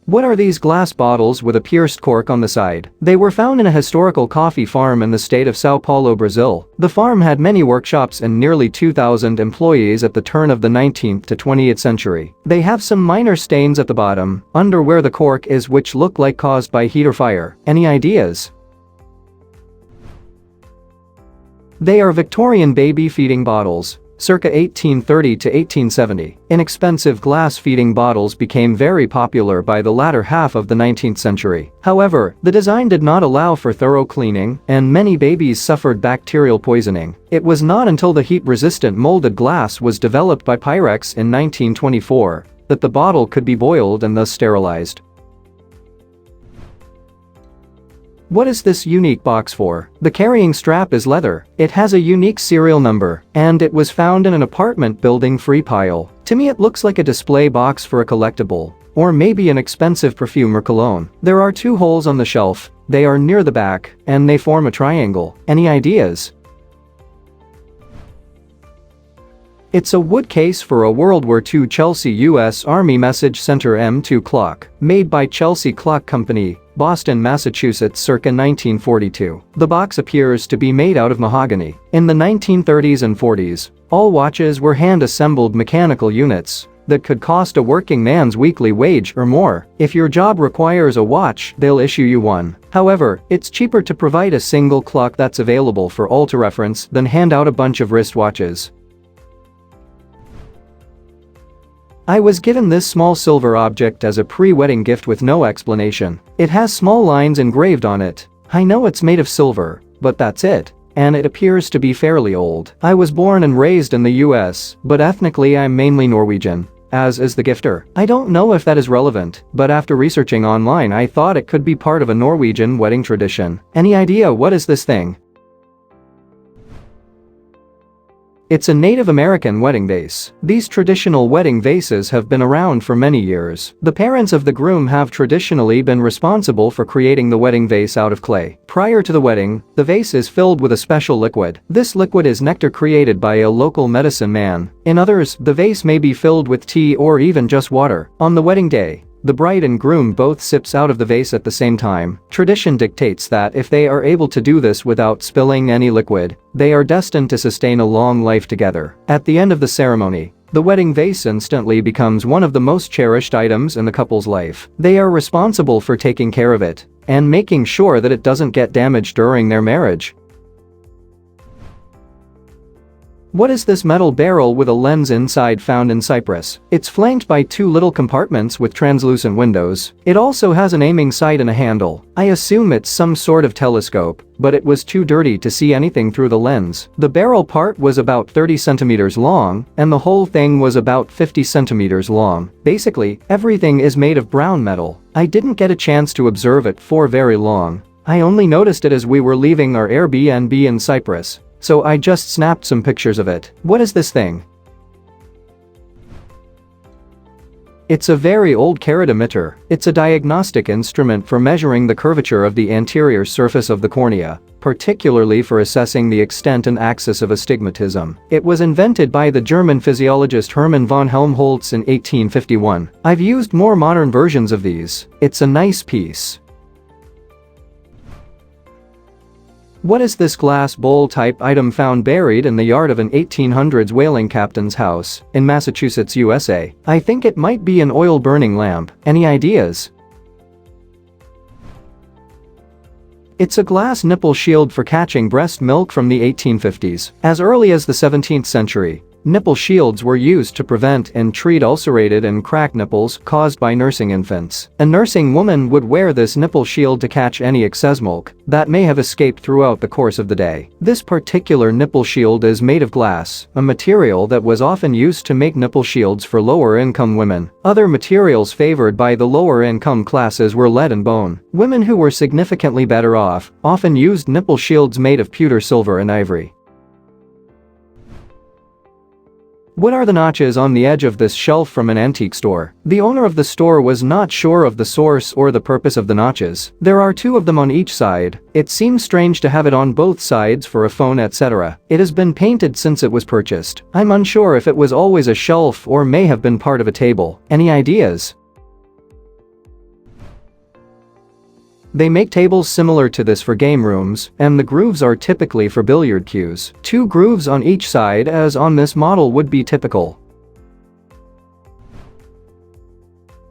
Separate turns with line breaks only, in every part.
What are these glass bottles with a pierced cork on the side? They were found in a historical coffee farm in the state of Sao Paulo, Brazil. The farm had many workshops and nearly 2,000 employees at the turn of the 19th to 20th century. They have some minor stains at the bottom, under where the cork is, which look like caused by heat or fire. Any ideas? They are Victorian baby feeding bottles. Circa 1830 to 1870, inexpensive glass feeding bottles became very popular by the latter half of the 19th century. However, the design did not allow for thorough cleaning, and many babies suffered bacterial poisoning. It was not until the heat-resistant molded glass was developed by Pyrex in 1924 that the bottle could be boiled and thus sterilized. What is this unique box for? The carrying strap is leather, it has a unique serial number, and it was found in an apartment building free pile. To me it looks like a display box for a collectible, or maybe an expensive perfume or cologne. There are 2 holes on the shelf, they are near the back, and they form a triangle. Any ideas? It's a wood case for a World War II Chelsea U.S. Army Message Center M2 clock, made by Chelsea Clock Company, Boston, Massachusetts, circa 1942. The box appears to be made out of mahogany. In the 1930s and 40s, all watches were hand-assembled mechanical units that could cost a working man's weekly wage or more. If your job requires a watch, they'll issue you one. However, it's cheaper to provide a single clock that's available for all to reference than hand out a bunch of wristwatches. I was given this small silver object as a pre-wedding gift with no explanation. It has small lines engraved on it. I know it's made of silver, but that's it. And it appears to be fairly old. I was born and raised in the US, but ethnically I'm mainly Norwegian, as is the gifter. I don't know if that is relevant, but after researching online I thought it could be part of a Norwegian wedding tradition. Any idea what is this thing? It's a Native American wedding vase. These traditional wedding vases have been around for many years. The parents of the groom have traditionally been responsible for creating the wedding vase out of clay. Prior to the wedding, the vase is filled with a special liquid. This liquid is nectar created by a local medicine man. In others, the vase may be filled with tea or even just water. On the wedding day, the bride and groom both sips out of the vase at the same time. Tradition dictates that if they are able to do this without spilling any liquid, they are destined to sustain a long life together. At the end of the ceremony, the wedding vase instantly becomes one of the most cherished items in the couple's life. They are responsible for taking care of it and making sure that it doesn't get damaged during their marriage. What is this metal barrel with a lens inside found in Cyprus? It's flanked by 2 little compartments with translucent windows. It also has an aiming sight and a handle. I assume it's some sort of telescope, but it was too dirty to see anything through the lens. The barrel part was about 30 centimeters long, and the whole thing was about 50 centimeters long. Basically, everything is made of brown metal. I didn't get a chance to observe it for very long. I only noticed it as we were leaving our Airbnb in Cyprus, so I just snapped some pictures of it. What is this thing? It's a very old carrot emitter. It's a diagnostic instrument for measuring the curvature of the anterior surface of the cornea, particularly for assessing the extent and axis of astigmatism. It was invented by the German physiologist Hermann von Helmholtz in 1851. I've used more modern versions of these. It's a nice piece. What is this glass bowl-type item found buried in the yard of an 1800s whaling captain's house in Massachusetts, USA? I think it might be an oil-burning lamp. Any ideas? It's a glass nipple shield for catching breast milk from the 1850s. As early as the 17th century, nipple shields were used to prevent and treat ulcerated and cracked nipples caused by nursing infants. A nursing woman would wear this nipple shield to catch any excess milk that may have escaped throughout the course of the day. This particular nipple shield is made of glass, a material that was often used to make nipple shields for lower-income women. Other materials favored by the lower-income classes were lead and bone. Women who were significantly better off often used nipple shields made of pewter, silver, and ivory. What are the notches on the edge of this shelf from an antique store? The owner of the store was not sure of the source or the purpose of the notches. There are 2 of them on each side. It seems strange to have it on both sides for a phone, etc. It has been painted since it was purchased. I'm unsure if it was always a shelf or may have been part of a table. Any ideas? They make tables similar to this for game rooms, and the grooves are typically for billiard cues. 2 grooves on each side as on this model would be typical.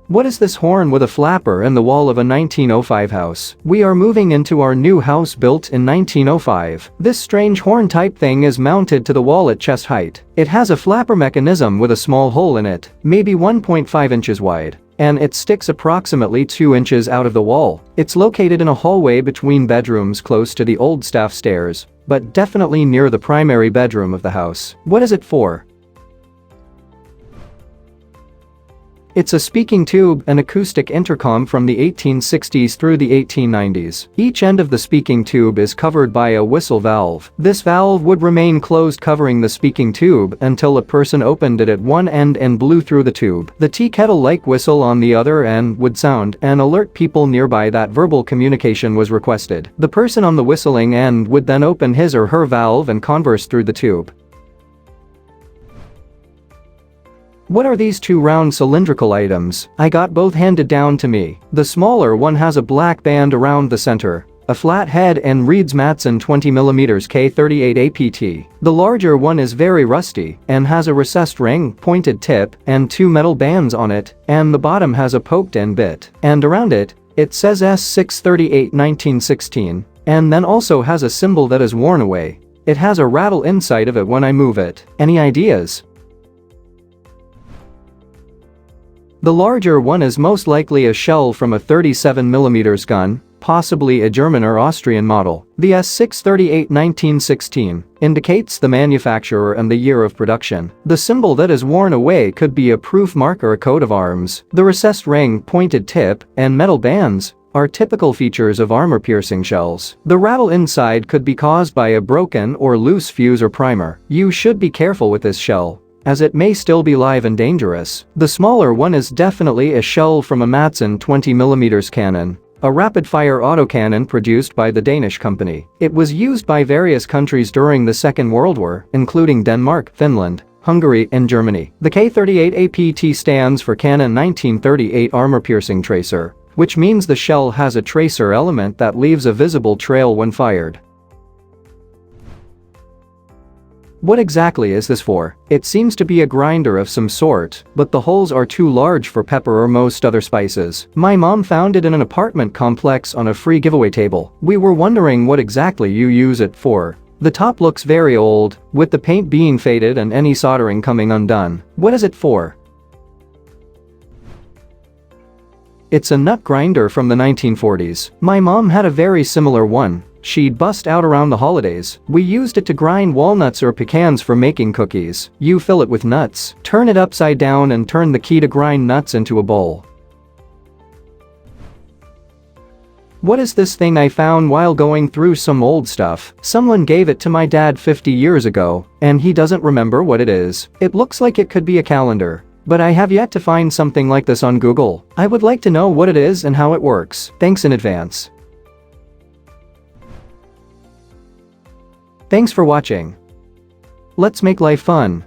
What is this horn with a flapper in the wall of a 1905 house? We are moving into our new house built in 1905. This strange horn type thing is mounted to the wall at chest height. It has a flapper mechanism with a small hole in it, maybe 1.5 inches wide. And it sticks approximately 2 inches out of the wall. It's located in a hallway between bedrooms close to the old staff stairs, but definitely near the primary bedroom of the house. What is it for? It's a speaking tube, an acoustic intercom from the 1860s through the 1890s. Each end of the speaking tube is covered by a whistle valve. This valve would remain closed covering the speaking tube until a person opened it at one end and blew through the tube. The tea kettle-like whistle on the other end would sound and alert people nearby that verbal communication was requested. The person on the whistling end would then open his or her valve and converse through the tube. What are these 2 round cylindrical items? I got both handed down to me. The smaller one has a black band around the center, a flat head, and reads Matson 20mm K38 APT. The larger one is very rusty and has a recessed ring, pointed tip, and 2 metal bands on it, and the bottom has a poked end bit. And around it, it says S638 1916, and then also has a symbol that is worn away. It has a rattle inside of it when I move it. Any ideas? The larger one is most likely a shell from a 37mm gun, possibly a German or Austrian model. The S638 1916 indicates the manufacturer and the year of production. The symbol that is worn away could be a proof mark or a coat of arms. The recessed ring, pointed tip, and metal bands are typical features of armor-piercing shells. The rattle inside could be caused by a broken or loose fuse or primer. You should be careful with this shell, as it may still be live and dangerous. The smaller one is definitely a shell from a Matson 20mm cannon, a rapid-fire autocannon produced by the Danish company. It was used by various countries during the Second World War, including Denmark, Finland, Hungary, and Germany. The K38 APT stands for Cannon 1938 Armor-Piercing Tracer, which means the shell has a tracer element that leaves a visible trail when fired. What exactly is this for? It seems to be a grinder of some sort, but the holes are too large for pepper or most other spices. My mom found it in an apartment complex on a free giveaway table. We were wondering what exactly you use it for. The top looks very old, with the paint being faded and any soldering coming undone. What is it for? It's a nut grinder from the 1940s. My mom had a very similar one. She'd bust out around the holidays. We used it to grind walnuts or pecans for making cookies. You fill it with nuts, turn it upside down, and turn the key to grind nuts into a bowl. What is this thing I found while going through some old stuff? Someone gave it to my dad 50 years ago, and he doesn't remember what it is. It looks like it could be a calendar, but I have yet to find something like this on Google. I would like to know what it is and how it works. Thanks in advance. Thanks for watching. Let's make life fun.